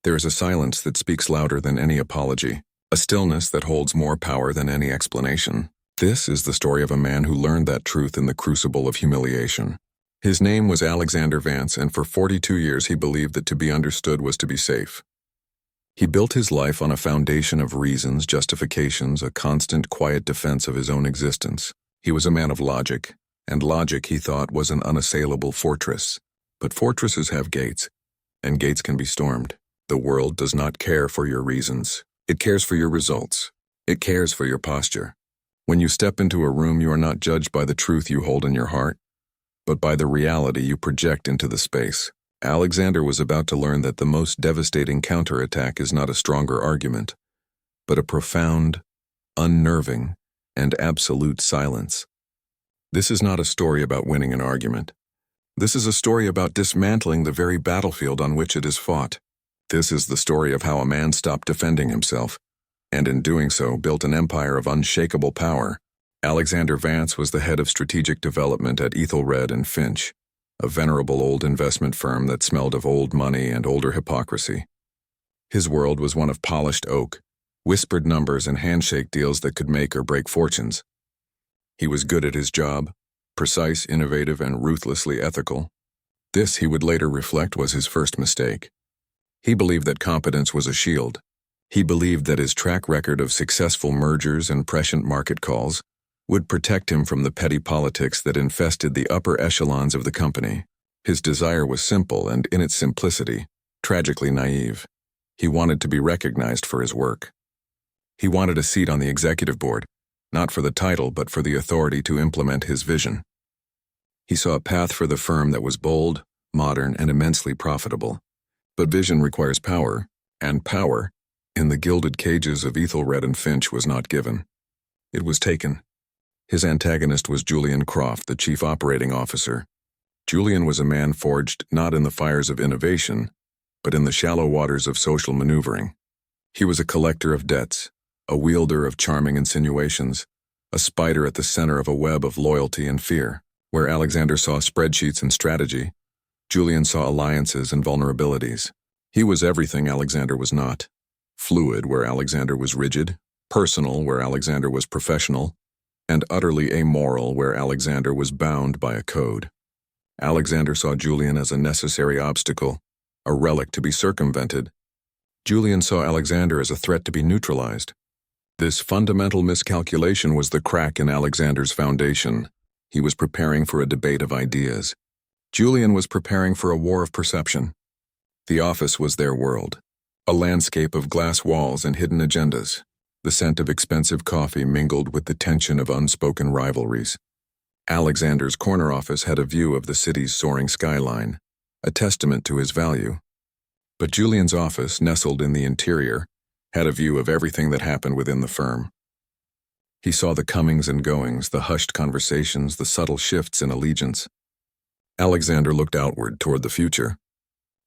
There is a silence that speaks louder than any apology, a stillness that holds more power than any explanation. This is the story of a man who learned that truth in the crucible of humiliation. His name was Alexander Vance, and for 42 years he believed that to be understood was to be safe. He built his life on a foundation of reasons, justifications, a constant, quiet defense of his own existence. He was a man of logic, and logic, he thought, was an unassailable fortress. But fortresses have gates, and gates can be stormed. The world does not care for your reasons. It cares for your results. It cares for your posture. When you step into a room, you are not judged by the truth you hold in your heart, but by the reality you project into the space. Alexander was about to learn that the most devastating counterattack is not a stronger argument, but a profound, unnerving, and absolute silence. This is not a story about winning an argument. This is a story about dismantling the very battlefield on which it is fought. This is the story of how a man stopped defending himself, and in doing so built an empire of unshakable power. Alexander Vance was the head of strategic development at Ethelred and Finch, a venerable old investment firm that smelled of old money and older hypocrisy. His world was one of polished oak, whispered numbers and handshake deals that could make or break fortunes. He was good at his job, precise, innovative, and ruthlessly ethical. This, he would later reflect, was his first mistake. He believed that competence was a shield. He believed that his track record of successful mergers and prescient market calls would protect him from the petty politics that infested the upper echelons of the company. His desire was simple and, in its simplicity, tragically naive. He wanted to be recognized for his work. He wanted a seat on the executive board, not for the title but for the authority to implement his vision. He saw a path for the firm that was bold, modern, and immensely profitable. But vision requires power, and power, in the gilded cages of Ethelred and Finch, was not given. It was taken. His antagonist was Julian Croft, the chief operating officer. Julian was a man forged not in the fires of innovation, but in the shallow waters of social maneuvering. He was a collector of debts, a wielder of charming insinuations, a spider at the center of a web of loyalty and fear. Where Alexander saw spreadsheets and strategy, Julian saw alliances and vulnerabilities. He was everything Alexander was not. Fluid where Alexander was rigid, personal where Alexander was professional, and utterly amoral where Alexander was bound by a code. Alexander saw Julian as a necessary obstacle, a relic to be circumvented. Julian saw Alexander as a threat to be neutralized. This fundamental miscalculation was the crack in Alexander's foundation. He was preparing for a debate of ideas. Julian was preparing for a war of perception. The office was their world, a landscape of glass walls and hidden agendas. The scent of expensive coffee mingled with the tension of unspoken rivalries. Alexander's corner office had a view of the city's soaring skyline, a testament to his value. But Julian's office, nestled in the interior, had a view of everything that happened within the firm. He saw the comings and goings, the hushed conversations, the subtle shifts in allegiance. Alexander looked outward toward the future.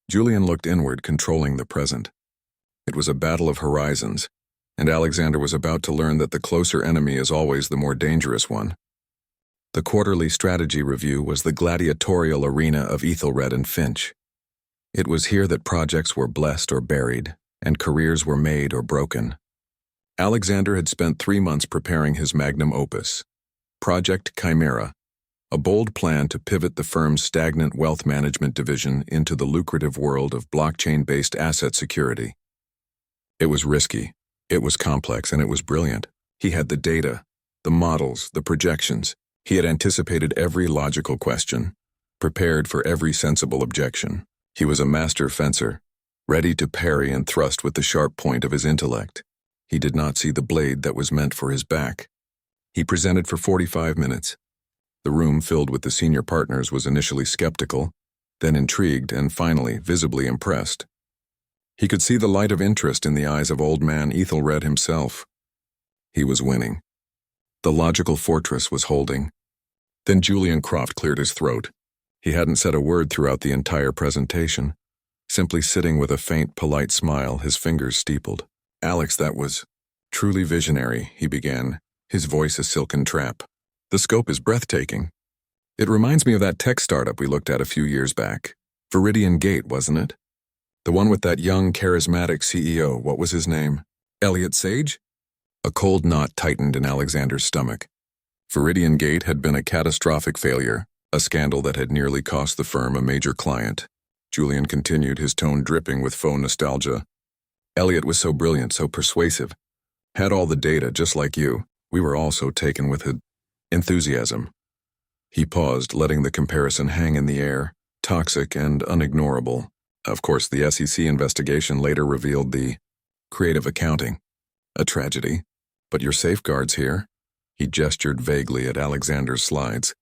Julian looked inward, controlling the present. It was a battle of horizons, and Alexander was about to learn that the closer enemy is always the more dangerous one. The quarterly strategy review was the gladiatorial arena of Ethelred and Finch. It was here that projects were blessed or buried, and careers were made or broken. Alexander had spent 3 months preparing his magnum opus, Project Chimera, a bold plan to pivot the firm's stagnant wealth management division into the lucrative world of blockchain-based asset security. It was risky, it was complex, and it was brilliant. He had the data, the models, the projections. He had anticipated every logical question, prepared for every sensible objection. He was a master fencer, ready to parry and thrust with the sharp point of his intellect. He did not see the blade that was meant for his back. He presented for 45 minutes. The room filled with the senior partners was initially skeptical, then intrigued, and finally visibly impressed. He could see the light of interest in the eyes of old man Ethelred himself. He was winning. The logical fortress was holding. Then Julian Croft cleared his throat. He hadn't said a word throughout the entire presentation, simply sitting with a faint, polite smile, his fingers steepled. "Alex, that was truly visionary," he began, his voice a silken trap. "The scope is breathtaking. It reminds me of that tech startup we looked at a few years back. Viridian Gate, wasn't it? The one with that young, charismatic CEO, what was his name? Elliot Sage? A cold knot tightened in Alexander's stomach. Viridian Gate had been a catastrophic failure, a scandal that had nearly cost the firm a major client. Julian continued, his tone dripping with faux nostalgia. Elliot was so brilliant, so persuasive. Had all the data, just like you. We were all so taken with it. Enthusiasm. He paused, letting the comparison hang in the air, toxic and unignorable. Of course, the SEC investigation later revealed the creative accounting. A tragedy. But your safeguards here? He gestured vaguely at Alexander's slides.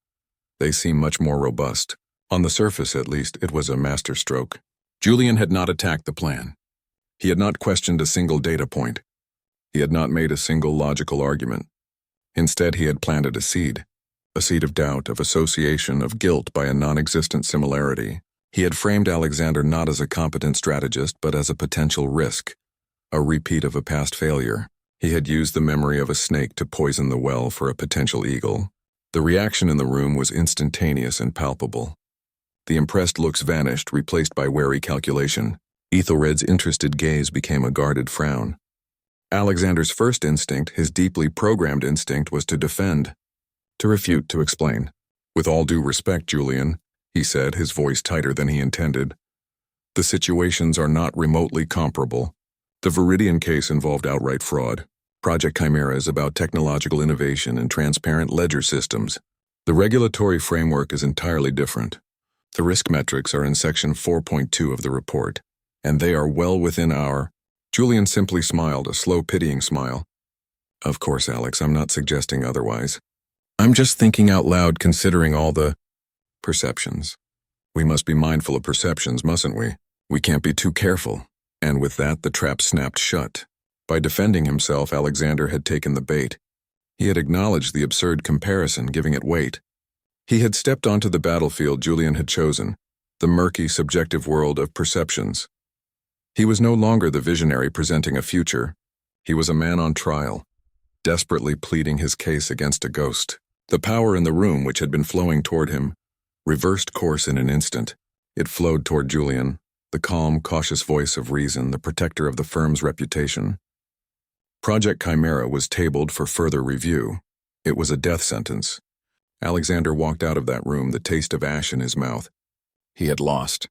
They seem much more robust. On the surface, at least, it was a masterstroke. Julian had not attacked the plan. He had not questioned a single data point. He had not made a single logical argument. Instead, he had planted a seed of doubt, of association, of guilt by a non-existent similarity. He had framed Alexander not as a competent strategist, but as a potential risk, a repeat of a past failure. He had used the memory of a snake to poison the well for a potential eagle. The reaction in the room was instantaneous and palpable. The impressed looks vanished, replaced by wary calculation. Ethelred's interested gaze became a guarded frown. Alexander's first instinct, his deeply programmed instinct, was to defend, to refute, to explain. With all due respect, Julian, he said, his voice tighter than he intended, the situations are not remotely comparable. The Viridian case involved outright fraud. Project Chimera is about technological innovation and transparent ledger systems. The regulatory framework is entirely different. The risk metrics are in section 4.2 of the report, and they are well within our... Julian simply smiled, a slow, pitying smile. Of course, Alex, I'm not suggesting otherwise. I'm just thinking out loud, considering all the perceptions. We must be mindful of perceptions, mustn't we? We can't be too careful. And with that, the trap snapped shut. By defending himself, Alexander had taken the bait. He had acknowledged the absurd comparison, giving it weight. He had stepped onto the battlefield Julian had chosen, the murky, subjective world of perceptions. He was no longer the visionary presenting a future. He was a man on trial, desperately pleading his case against a ghost. The power in the room, which had been flowing toward him, reversed course in an instant. It flowed toward Julian, the calm, cautious voice of reason, the protector of the firm's reputation. Project Chimera was tabled for further review. It was a death sentence. Alexander walked out of that room, the taste of ash in his mouth. He had lost.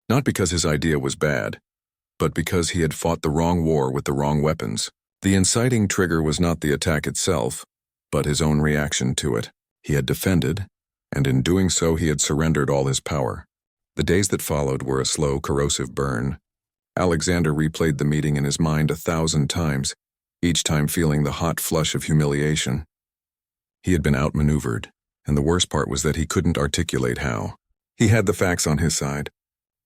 Not because his idea was bad, but because he had fought the wrong war with the wrong weapons. The inciting trigger was not the attack itself, but his own reaction to it. He had defended, and in doing so he had surrendered all his power. The days that followed were a slow, corrosive burn. Alexander replayed the meeting in his mind 1,000 times, each time feeling the hot flush of humiliation. He had been outmaneuvered, and the worst part was that he couldn't articulate how. He had the facts on his side.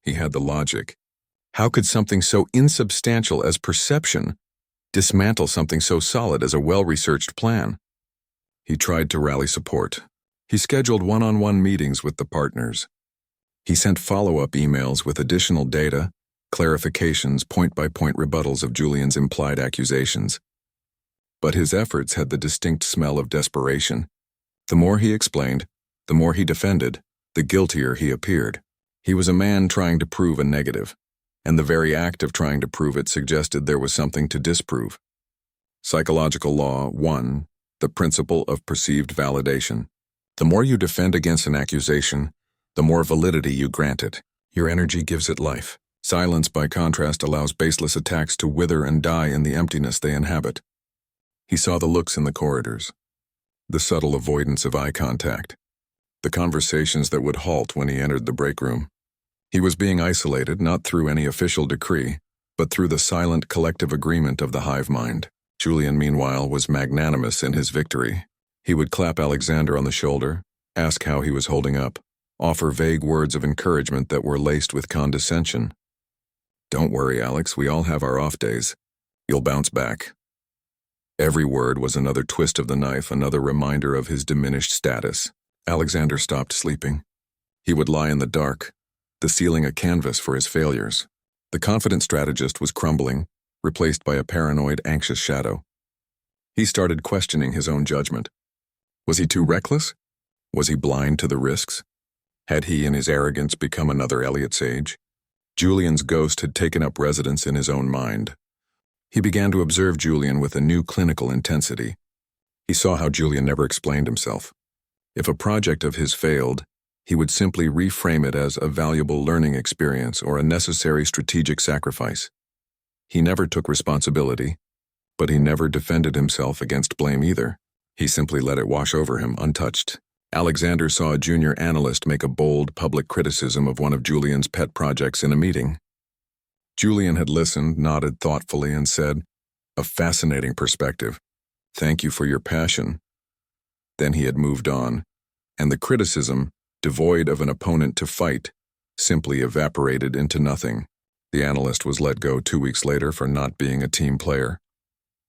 He had the logic. How could something so insubstantial as perception dismantle something so solid as a well-researched plan? He tried to rally support. He scheduled one-on-one meetings with the partners. He sent follow-up emails with additional data, clarifications, point-by-point rebuttals of Julian's implied accusations. But his efforts had the distinct smell of desperation. The more he explained, the more he defended, the guiltier he appeared. He was a man trying to prove a negative, and the very act of trying to prove it suggested there was something to disprove. Psychological law 1, the principle of perceived validation. The more you defend against an accusation, the more validity you grant it. Your energy gives it life. Silence, by contrast, allows baseless attacks to wither and die in the emptiness they inhabit. He saw the looks in the corridors, the subtle avoidance of eye contact, the conversations that would halt when he entered the break room. He was being isolated not through any official decree, but through the silent collective agreement of the hive mind. Julian, meanwhile, was magnanimous in his victory. He would clap Alexander on the shoulder, ask how he was holding up, offer vague words of encouragement that were laced with condescension. Don't worry, Alex, we all have our off days. You'll bounce back. Every word was another twist of the knife, another reminder of his diminished status. Alexander stopped sleeping. He would lie in the dark, the ceiling a canvas for his failures. The confident strategist was crumbling, replaced by a paranoid, anxious shadow. He started questioning his own judgment. Was he too reckless? Was he blind to the risks? Had he, in his arrogance, become another Elliot Sage? Julian's ghost had taken up residence in his own mind. He began to observe Julian with a new clinical intensity. He saw how Julian never explained himself. If a project of his failed, he would simply reframe it as a valuable learning experience or a necessary strategic sacrifice. He never took responsibility, but he never defended himself against blame either. He simply let it wash over him, untouched. Alexander saw a junior analyst make a bold public criticism of one of Julian's pet projects in a meeting. Julian had listened, nodded thoughtfully, and said, "A fascinating perspective. Thank you for your passion." Then he had moved on, and the criticism, devoid of an opponent to fight, simply evaporated into nothing. The analyst was let go 2 weeks later for not being a team player.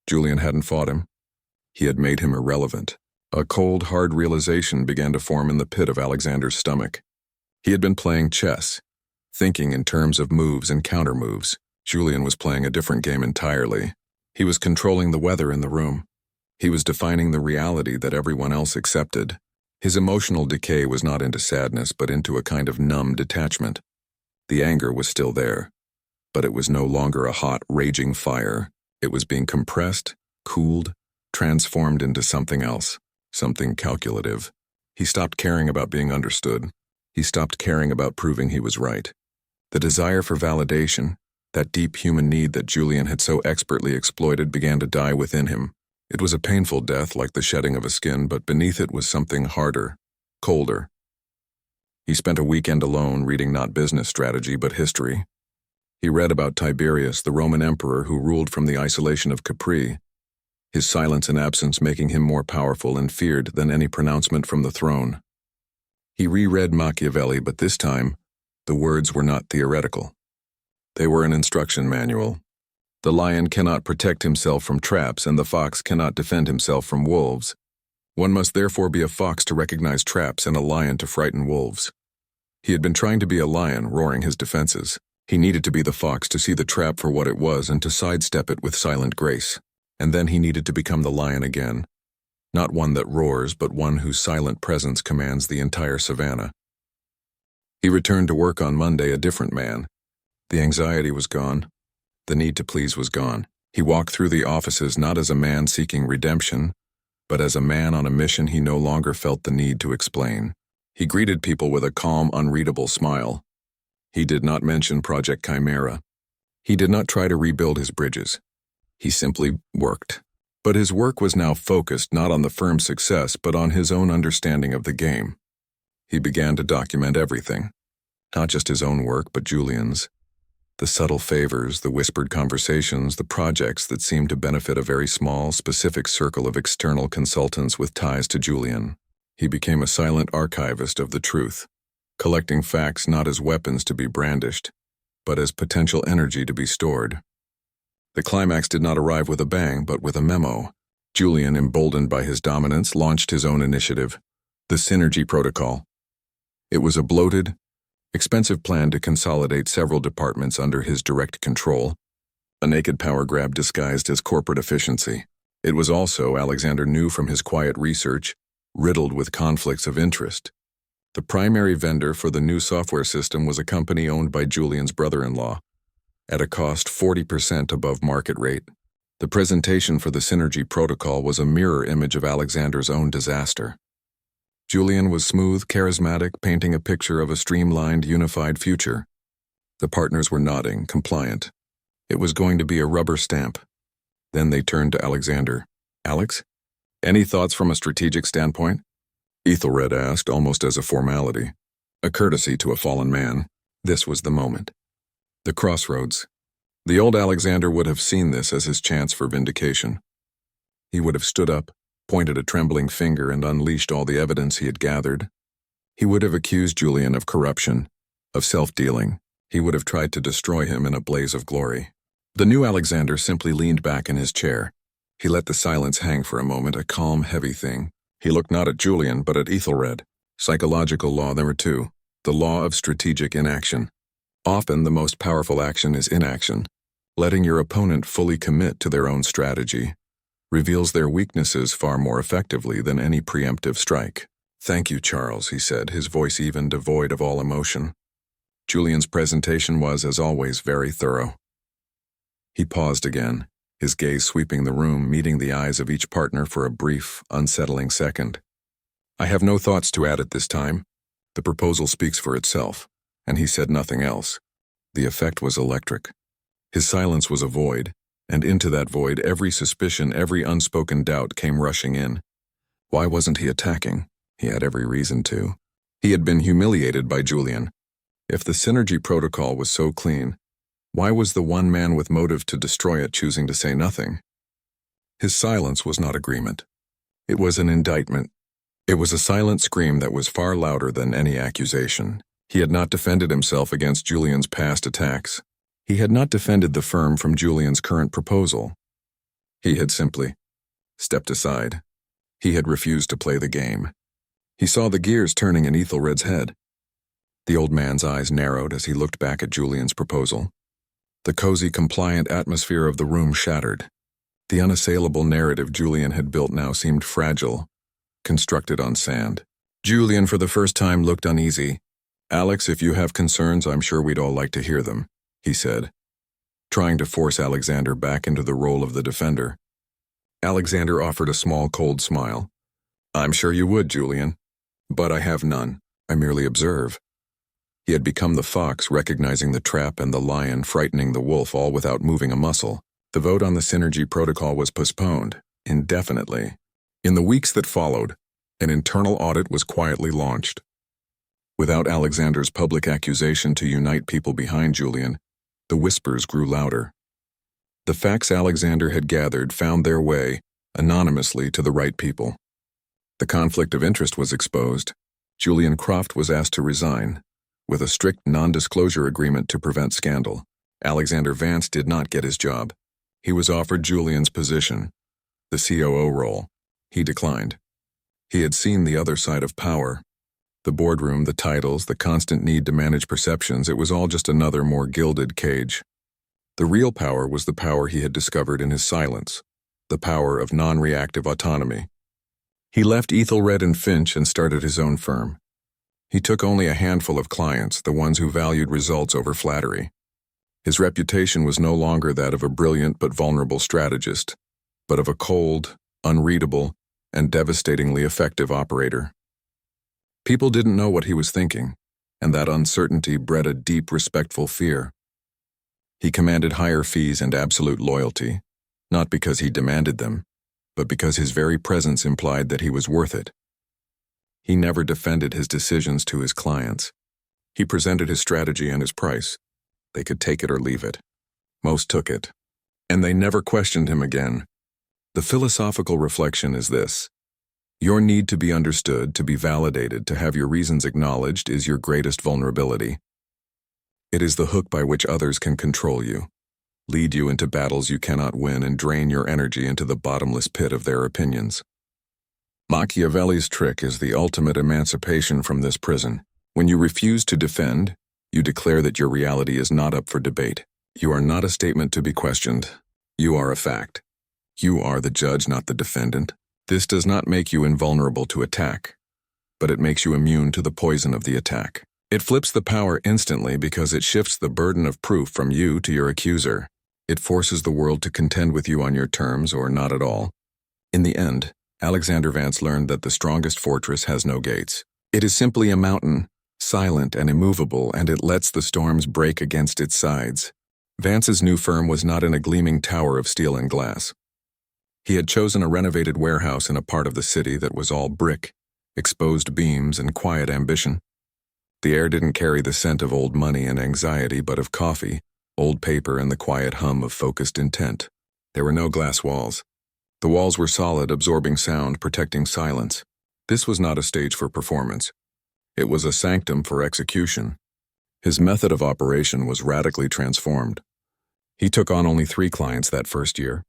Julian hadn't fought him. He had made him irrelevant. A cold, hard realization began to form in the pit of Alexander's stomach. He had been playing chess, thinking in terms of moves and counter-moves. Julian was playing a different game entirely. He was controlling the weather in the room. He was defining the reality that everyone else accepted. His emotional decay was not into sadness, but into a kind of numb detachment. The anger was still there, but it was no longer a hot, raging fire. It was being compressed, cooled, transformed into something else, something calculative. He stopped caring about being understood. He stopped caring about proving he was right. The desire for validation, that deep human need that Julian had so expertly exploited, began to die within him. It was a painful death like the shedding of a skin, but beneath it was something harder, colder. He spent a weekend alone reading not business strategy but history. He read about Tiberius, the Roman emperor who ruled from the isolation of Capri, his silence and absence making him more powerful and feared than any pronouncement from the throne. He reread Machiavelli, but this time, the words were not theoretical. They were an instruction manual. The lion cannot protect himself from traps, and the fox cannot defend himself from wolves. One must therefore be a fox to recognize traps and a lion to frighten wolves. He had been trying to be a lion, roaring his defenses. He needed to be the fox to see the trap for what it was and to sidestep it with silent grace. And then he needed to become the lion again. Not one that roars, but one whose silent presence commands the entire savannah. He returned to work on Monday a different man. The anxiety was gone. The need to please was gone. He walked through the offices not as a man seeking redemption, but as a man on a mission he no longer felt the need to explain. He greeted people with a calm, unreadable smile. He did not mention Project Chimera. He did not try to rebuild his bridges. He simply worked. But his work was now focused not on the firm's success, but on his own understanding of the game. He began to document everything. Not just his own work, but Julian's. The subtle favors, the whispered conversations, the projects that seemed to benefit a very small, specific circle of external consultants with ties to Julian. He became a silent archivist of the truth, collecting facts not as weapons to be brandished, but as potential energy to be stored. The climax did not arrive with a bang, but with a memo. Julian, emboldened by his dominance, launched his own initiative, the Synergy Protocol. It was a bloated, expensive plan to consolidate several departments under his direct control, a naked power grab disguised as corporate efficiency. It was also, Alexander knew from his quiet research, riddled with conflicts of interest. The primary vendor for the new software system was a company owned by Julian's brother-in-law, at a cost 40% above market rate. The presentation for the Synergy Protocol was a mirror image of Alexander's own disaster. Julian was smooth, charismatic, painting a picture of a streamlined, unified future. The partners were nodding, compliant. It was going to be a rubber stamp. Then they turned to Alexander. "Alex, any thoughts from a strategic standpoint?" Ethelred asked, almost as a formality, a courtesy to a fallen man. This was the moment. The crossroads. The old Alexander would have seen this as his chance for vindication. He would have stood up, pointed a trembling finger, and unleashed all the evidence he had gathered. He would have accused Julian of corruption, of self-dealing. He would have tried to destroy him in a blaze of glory. The new Alexander simply leaned back in his chair. He let the silence hang for a moment, a calm, heavy thing. He looked not at Julian, but at Ethelred. Psychological law number 2, the law of strategic inaction. Often the most powerful action is inaction. Letting your opponent fully commit to their own strategy reveals their weaknesses far more effectively than any preemptive strike. "Thank you, Charles," he said, his voice even devoid of all emotion. Julian's presentation was, as always, very thorough. He paused again, his gaze sweeping the room, meeting the eyes of each partner for a brief, unsettling second. "I have no thoughts to add at this time. The proposal speaks for itself," and he said nothing else. The effect was electric. His silence was a void, and into that void every suspicion, every unspoken doubt came rushing in. Why wasn't he attacking? He had every reason to. He had been humiliated by Julian. If the synergy protocol was so clean, why was the one man with motive to destroy it choosing to say nothing? His silence was not agreement. It was an indictment. It was a silent scream that was far louder than any accusation. He had not defended himself against Julian's past attacks. He had not defended the firm from Julian's current proposal. He had simply stepped aside. He had refused to play the game. He saw the gears turning in Ethelred's head. The old man's eyes narrowed as he looked back at Julian's proposal. The cozy, compliant atmosphere of the room shattered. The unassailable narrative Julian had built now seemed fragile, constructed on sand. Julian, for the first time, looked uneasy. "Alex, if you have concerns, I'm sure we'd all like to hear them," he said, trying to force Alexander back into the role of the defender. Alexander offered a small, cold smile. "I'm sure you would, Julian. But I have none. I merely observe." He had become the fox, recognizing the trap, and the lion, frightening the wolf, all without moving a muscle. The vote on the synergy protocol was postponed, indefinitely. In the weeks that followed, an internal audit was quietly launched. Without Alexander's public accusation to unite people behind Julian, the whispers grew louder. The facts Alexander had gathered found their way, anonymously, to the right people. The conflict of interest was exposed. Julian Croft was asked to resign, with a strict non-disclosure agreement to prevent scandal. Alexander Vance did not get his job. He was offered Julian's position, the COO role. He declined. He had seen the other side of power. The boardroom, the titles, the constant need to manage perceptions, it was all just another, more gilded cage. The real power was the power he had discovered in his silence, the power of non-reactive autonomy. He left Ethelred and Finch and started his own firm. He took only a handful of clients, the ones who valued results over flattery. His reputation was no longer that of a brilliant but vulnerable strategist, but of a cold, unreadable, and devastatingly effective operator. People didn't know what he was thinking, and that uncertainty bred a deep, respectful fear. He commanded higher fees and absolute loyalty, not because he demanded them, but because his very presence implied that he was worth it. He never defended his decisions to his clients. He presented his strategy and his price. They could take it or leave it. Most took it, and they never questioned him again. The philosophical reflection is this: your need to be understood, to be validated, to have your reasons acknowledged is your greatest vulnerability. It is the hook by which others can control you, lead you into battles you cannot win, and drain your energy into the bottomless pit of their opinions. Machiavelli's trick is the ultimate emancipation from this prison. When you refuse to defend, you declare that your reality is not up for debate. You are not a statement to be questioned. You are a fact. You are the judge, not the defendant. This does not make you invulnerable to attack, but it makes you immune to the poison of the attack. It flips the power instantly because it shifts the burden of proof from you to your accuser. It forces the world to contend with you on your terms or not at all. In the end, Alexander Vance learned that the strongest fortress has no gates. It is simply a mountain, silent and immovable, and it lets the storms break against its sides. Vance's new firm was not in a gleaming tower of steel and glass. He had chosen a renovated warehouse in a part of the city that was all brick, exposed beams, and quiet ambition. The air didn't carry the scent of old money and anxiety, but of coffee, old paper, and the quiet hum of focused intent. There were no glass walls. The walls were solid, absorbing sound, protecting silence. This was not a stage for performance. It was a sanctum for execution. His method of operation was radically transformed. He took on only 3 clients that first year.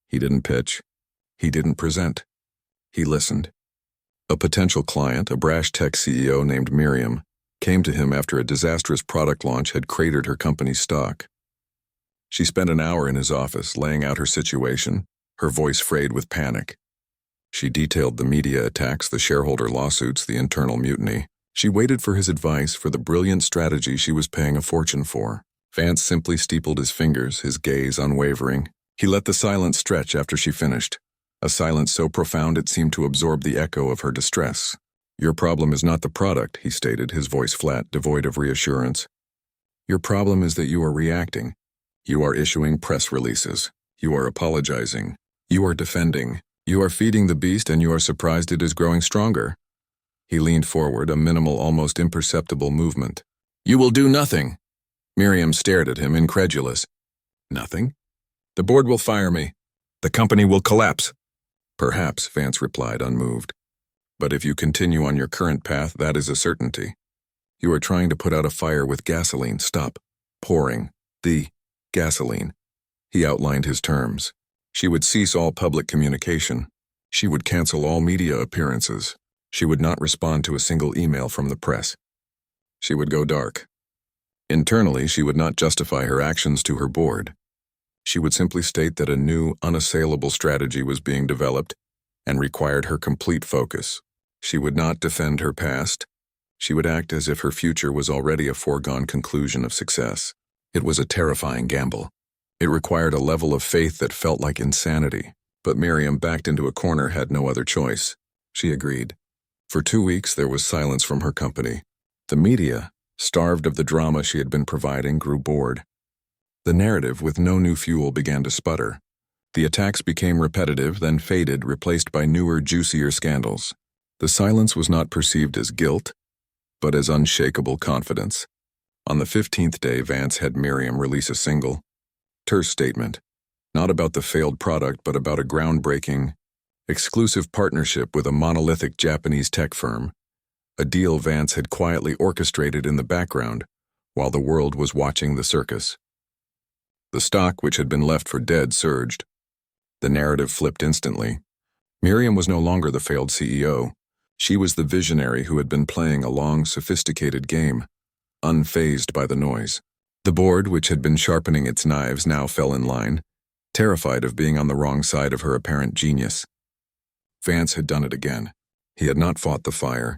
He didn't pitch. He didn't present. He listened. A potential client, a brash tech CEO named Miriam, came to him after a disastrous product launch had cratered her company's stock. She spent an hour in his office laying out her situation, her voice frayed with panic. She detailed the media attacks, the shareholder lawsuits, the internal mutiny. She waited for his advice for the brilliant strategy she was paying a fortune for. Vance simply steepled his fingers, his gaze unwavering. He let the silence stretch after she finished, a silence so profound it seemed to absorb the echo of her distress. "Your problem is not the product," he stated, his voice flat, devoid of reassurance. "Your problem is that you are reacting. You are issuing press releases. You are apologizing. You are defending. You are feeding the beast, and you are surprised it is growing stronger." He leaned forward, a minimal, almost imperceptible movement. "You will do nothing." Miriam stared at him, incredulous. "Nothing? The board will fire me. The company will collapse." "Perhaps," Vance replied, unmoved. "But if you continue on your current path, that is a certainty. You are trying to put out a fire with gasoline. Stop pouring the gasoline." He outlined his terms. She would cease all public communication. She would cancel all media appearances. She would not respond to a single email from the press. She would go dark. Internally, she would not justify her actions to her board. She would simply state that a new, unassailable strategy was being developed and required her complete focus. She would not defend her past. She would act as if her future was already a foregone conclusion of success. It was a terrifying gamble. It required a level of faith that felt like insanity. But Miriam, backed into a corner, had no other choice. She agreed. For 2 weeks, there was silence from her company. The media, starved of the drama she had been providing, grew bored. The narrative, with no new fuel, began to sputter. The attacks became repetitive, then faded, replaced by newer, juicier scandals. The silence was not perceived as guilt, but as unshakable confidence. On the 15th day, Vance had Miriam release a single, terse statement, not about the failed product, but about a groundbreaking, exclusive partnership with a monolithic Japanese tech firm, a deal Vance had quietly orchestrated in the background while the world was watching the circus. The stock, which had been left for dead, surged. The narrative flipped instantly. Miriam was no longer the failed CEO. She was the visionary who had been playing a long, sophisticated game, unfazed by the noise. The board, which had been sharpening its knives, now fell in line, terrified of being on the wrong side of her apparent genius. Vance had done it again. He had not fought the fire.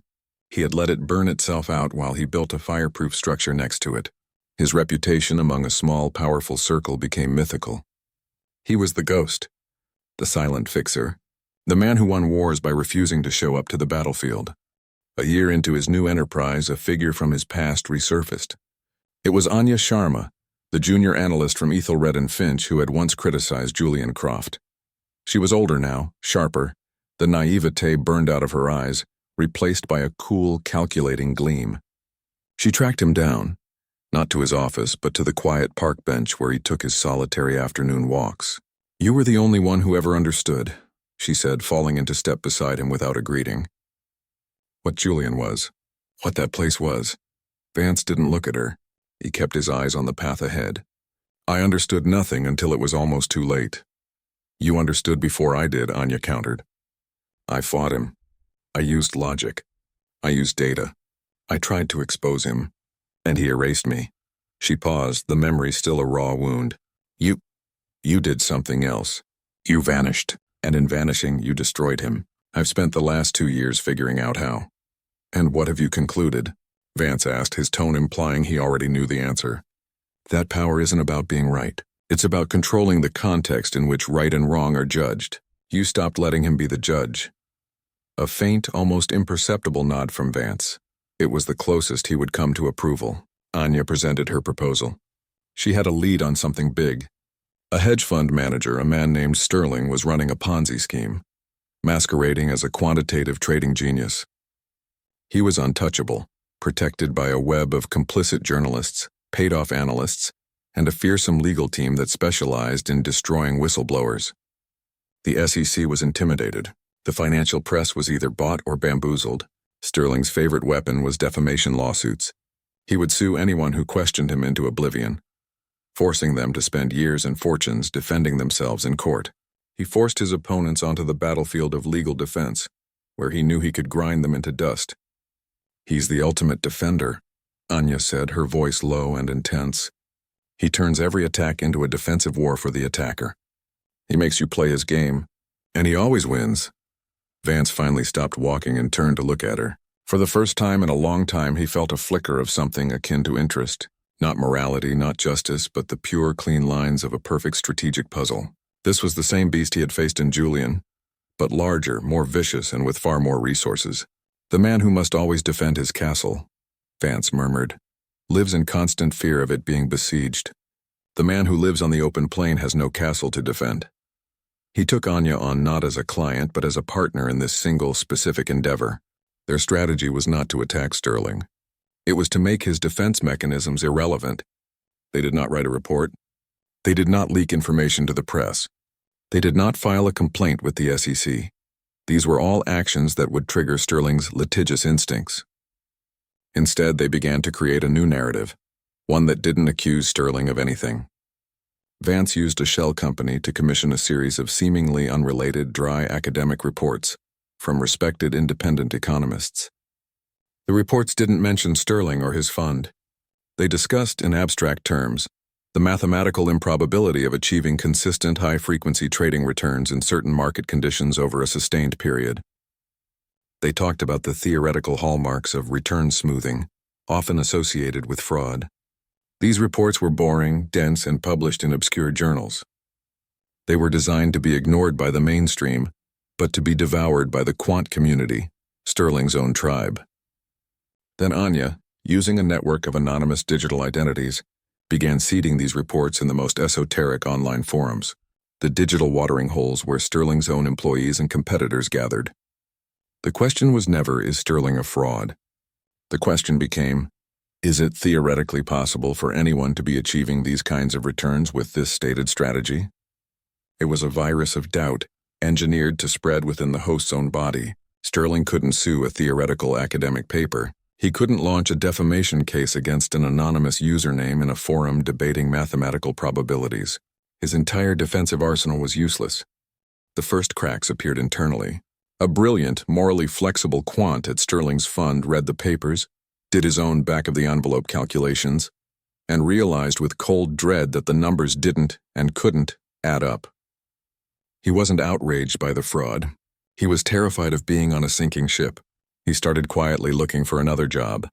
He had let it burn itself out while he built a fireproof structure next to it. His reputation among a small, powerful circle became mythical. He was the ghost, the silent fixer, the man who won wars by refusing to show up to the battlefield. A year into his new enterprise, a figure from his past resurfaced. It was Anya Sharma, the junior analyst from Ethelred and Finch who had once criticized Julian Croft. She was older now, sharper, the naivete burned out of her eyes, replaced by a cool, calculating gleam. She tracked him down, not to his office, but to the quiet park bench where he took his solitary afternoon walks. "You were the only one who ever understood," she said, falling into step beside him without a greeting. What Julian was, what that place was. Vance didn't look at her. He kept his eyes on the path ahead. "I understood nothing until it was almost too late." "You understood before I did," Anya countered. "I fought him. I used logic. I used data. I tried to expose him, and he erased me." She paused, the memory still a raw wound. You did something else. You vanished, and in vanishing, you destroyed him. I've spent the last 2 years figuring out how." "And what have you concluded?" Vance asked, his tone implying he already knew the answer. "That power isn't about being right. It's about controlling the context in which right and wrong are judged. You stopped letting him be the judge." A faint, almost imperceptible nod from Vance. It was the closest he would come to approval. Anya presented her proposal. She had a lead on something big. A hedge fund manager, a man named Sterling, was running a Ponzi scheme, masquerading as a quantitative trading genius. He was untouchable, protected by a web of complicit journalists, paid-off analysts, and a fearsome legal team that specialized in destroying whistleblowers. The SEC was intimidated. The financial press was either bought or bamboozled. Sterling's favorite weapon was defamation lawsuits. He would sue anyone who questioned him into oblivion, forcing them to spend years and fortunes defending themselves in court. He forced his opponents onto the battlefield of legal defense, where he knew he could grind them into dust. "He's the ultimate defender," Anya said, her voice low and intense. "He turns every attack into a defensive war for the attacker. He makes you play his game, and he always wins." Vance finally stopped walking and turned to look at her. For the first time in a long time, he felt a flicker of something akin to interest. Not morality, not justice, but the pure, clean lines of a perfect strategic puzzle. This was the same beast he had faced in Julian, but larger, more vicious, and with far more resources. The man who must always defend his castle, Vance murmured, lives in constant fear of it being besieged. The man who lives on the open plain has no castle to defend. He took Anya on not as a client, but as a partner in this single, specific endeavor. Their strategy was not to attack Sterling. It was to make his defense mechanisms irrelevant. They did not write a report. They did not leak information to the press. They did not file a complaint with the SEC. These were all actions that would trigger Sterling's litigious instincts. Instead, they began to create a new narrative, one that didn't accuse Sterling of anything. Vance used a shell company to commission a series of seemingly unrelated, dry academic reports from respected independent economists. The reports didn't mention Sterling or his fund. They discussed, in abstract terms, the mathematical improbability of achieving consistent high-frequency trading returns in certain market conditions over a sustained period. They talked about the theoretical hallmarks of return smoothing, often associated with fraud. These reports were boring, dense, and published in obscure journals. They were designed to be ignored by the mainstream, but to be devoured by the quant community, Sterling's own tribe. Then Anya, using a network of anonymous digital identities, began seeding these reports in the most esoteric online forums, the digital watering holes where Sterling's own employees and competitors gathered. The question was never, is Sterling a fraud? The question became, is it theoretically possible for anyone to be achieving these kinds of returns with this stated strategy? It was a virus of doubt, engineered to spread within the host's own body. Sterling couldn't sue a theoretical academic paper. He couldn't launch a defamation case against an anonymous username in a forum debating mathematical probabilities. His entire defensive arsenal was useless. The first cracks appeared internally. A brilliant, morally flexible quant at Sterling's fund read the papers, did his own back-of-the-envelope calculations, and realized with cold dread that the numbers didn't and couldn't add up. He wasn't outraged by the fraud. He was terrified of being on a sinking ship. He started quietly looking for another job,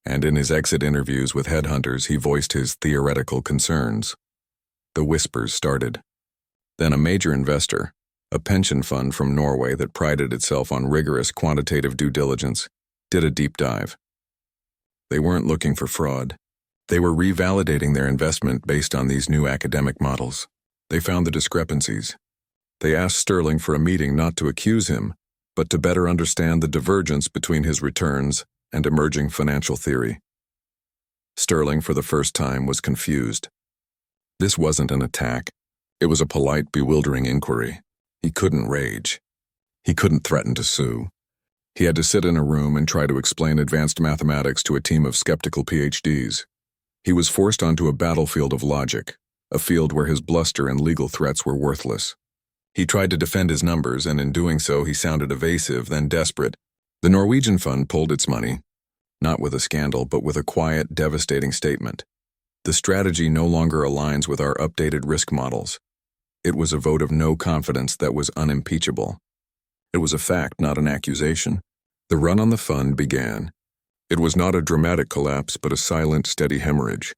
and in his exit interviews with headhunters, he voiced his theoretical concerns. The whispers started. Then a major investor, a pension fund from Norway that prided itself on rigorous quantitative due diligence, did a deep dive. They weren't looking for fraud. They were revalidating their investment based on these new academic models. They found the discrepancies. They asked Sterling for a meeting not to accuse him, but to better understand the divergence between his returns and emerging financial theory. Sterling, for the first time, was confused. This wasn't an attack. It was a polite, bewildering inquiry. He couldn't rage. He couldn't threaten to sue. He had to sit in a room and try to explain advanced mathematics to a team of skeptical PhDs. He was forced onto a battlefield of logic, a field where his bluster and legal threats were worthless. He tried to defend his numbers, and in doing so, he sounded evasive, then desperate. The Norwegian fund pulled its money, not with a scandal, but with a quiet, devastating statement. The strategy no longer aligns with our updated risk models. It was a vote of no confidence that was unimpeachable. It was a fact, not an accusation. The run on the fund began. It was not a dramatic collapse, but a silent, steady hemorrhage.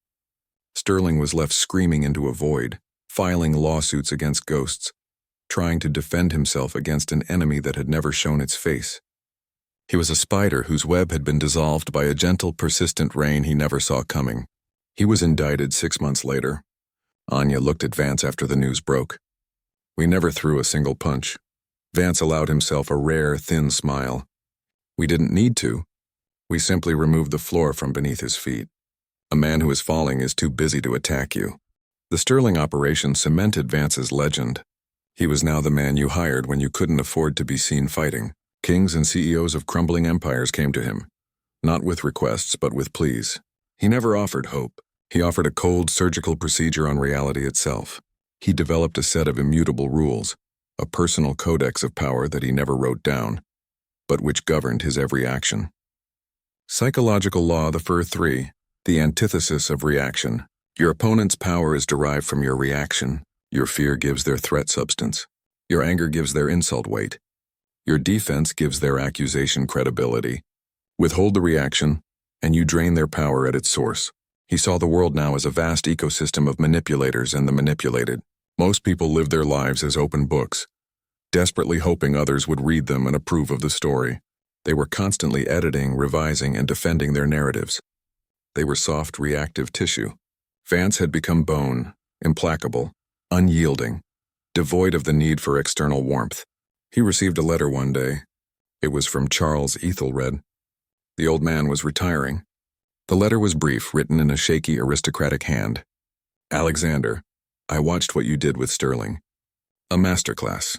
Sterling was left screaming into a void, filing lawsuits against ghosts, trying to defend himself against an enemy that had never shown its face. He was a spider whose web had been dissolved by a gentle, persistent rain he never saw coming. He was indicted 6 months later. Anya looked at Vance after the news broke. We never threw a single punch. Vance allowed himself a rare, thin smile. We didn't need to. We simply removed the floor from beneath his feet. A man who is falling is too busy to attack you. The Sterling operation cemented Vance's legend. He was now the man you hired when you couldn't afford to be seen fighting. Kings and CEOs of crumbling empires came to him, not with requests, but with pleas. He never offered hope. He offered a cold, surgical procedure on reality itself. He developed a set of immutable rules, a personal codex of power that he never wrote down, but which governed his every action. Psychological law, the FIR 3, the antithesis of reaction. Your opponent's power is derived from your reaction. Your fear gives their threat substance. Your anger gives their insult weight. Your defense gives their accusation credibility. Withhold the reaction, and you drain their power at its source. He saw the world now as a vast ecosystem of manipulators and the manipulated. Most people live their lives as open books, desperately hoping others would read them and approve of the story. They were constantly editing, revising, and defending their narratives. They were soft, reactive tissue. Vance had become bone, implacable, unyielding, devoid of the need for external warmth. He received a letter one day. It was from Charles Ethelred. The old man was retiring. The letter was brief, written in a shaky, aristocratic hand. Alexander, I watched what you did with Sterling. A masterclass.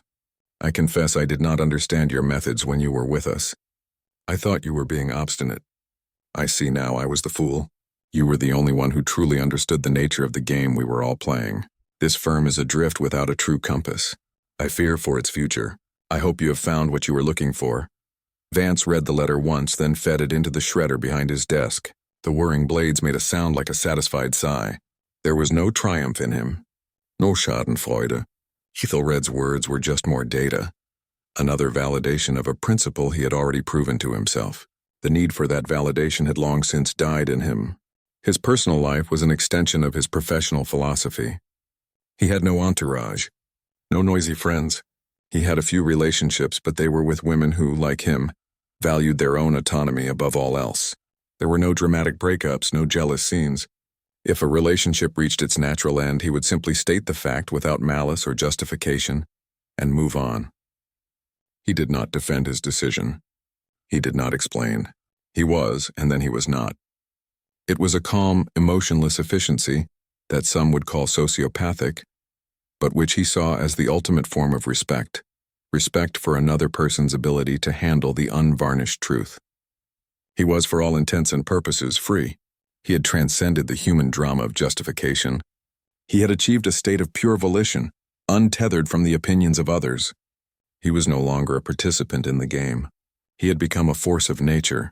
I confess I did not understand your methods when you were with us. I thought you were being obstinate. I see now I was the fool. You were the only one who truly understood the nature of the game we were all playing. This firm is adrift without a true compass. I fear for its future. I hope you have found what you were looking for. Vance read the letter once, then fed it into the shredder behind his desk. The whirring blades made a sound like a satisfied sigh. There was no triumph in him. No schadenfreude. Ethelred's words were just more data. Another validation of a principle he had already proven to himself. The need for that validation had long since died in him. His personal life was an extension of his professional philosophy. He had no entourage, no noisy friends. He had a few relationships, but they were with women who, like him, valued their own autonomy above all else. There were no dramatic breakups, no jealous scenes. If a relationship reached its natural end, he would simply state the fact without malice or justification and move on. He did not defend his decision. He did not explain. He was, and then he was not. It was a calm, emotionless efficiency that some would call sociopathic, but which he saw as the ultimate form of respect. Respect for another person's ability to handle the unvarnished truth. He was, for all intents and purposes, free. He had transcended the human drama of justification. He had achieved a state of pure volition, untethered from the opinions of others. He was no longer a participant in the game. He had become a force of nature,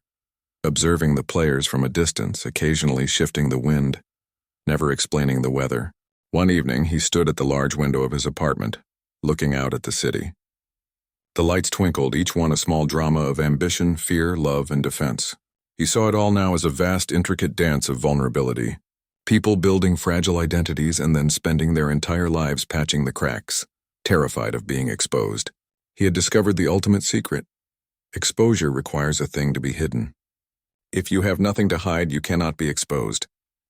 observing the players from a distance, occasionally shifting the wind, never explaining the weather. One evening, he stood at the large window of his apartment, looking out at the city. The lights twinkled, each one a small drama of ambition, fear, love, and defense. He saw it all now as a vast, intricate dance of vulnerability. People building fragile identities and then spending their entire lives patching the cracks, terrified of being exposed. He had discovered the ultimate secret. Exposure requires a thing to be hidden. If you have nothing to hide, you cannot be exposed.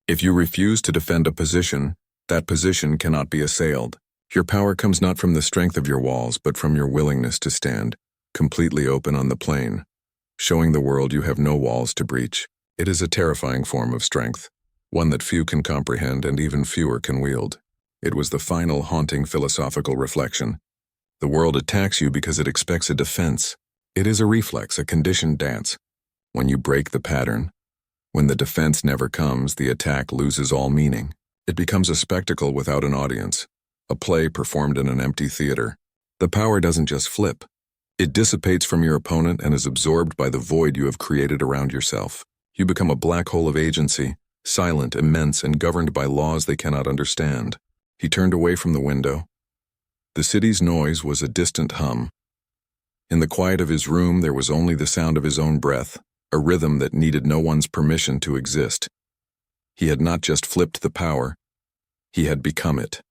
If you refuse to defend a position, that position cannot be assailed. Your power comes not from the strength of your walls, but from your willingness to stand, completely open on the plain, showing the world you have no walls to breach. It is a terrifying form of strength, one that few can comprehend and even fewer can wield. It was the final haunting philosophical reflection. The world attacks you because it expects a defense. It is a reflex, a conditioned dance. When you break the pattern, when the defense never comes, the attack loses all meaning. It becomes a spectacle without an audience, a play performed in an empty theater. The power doesn't just flip. It dissipates from your opponent and is absorbed by the void you have created around yourself. You become a black hole of agency, silent, immense, and governed by laws they cannot understand. He turned away from the window. The city's noise was a distant hum. In the quiet of his room, there was only the sound of his own breath, a rhythm that needed no one's permission to exist. He had not just flipped the power, he had become it.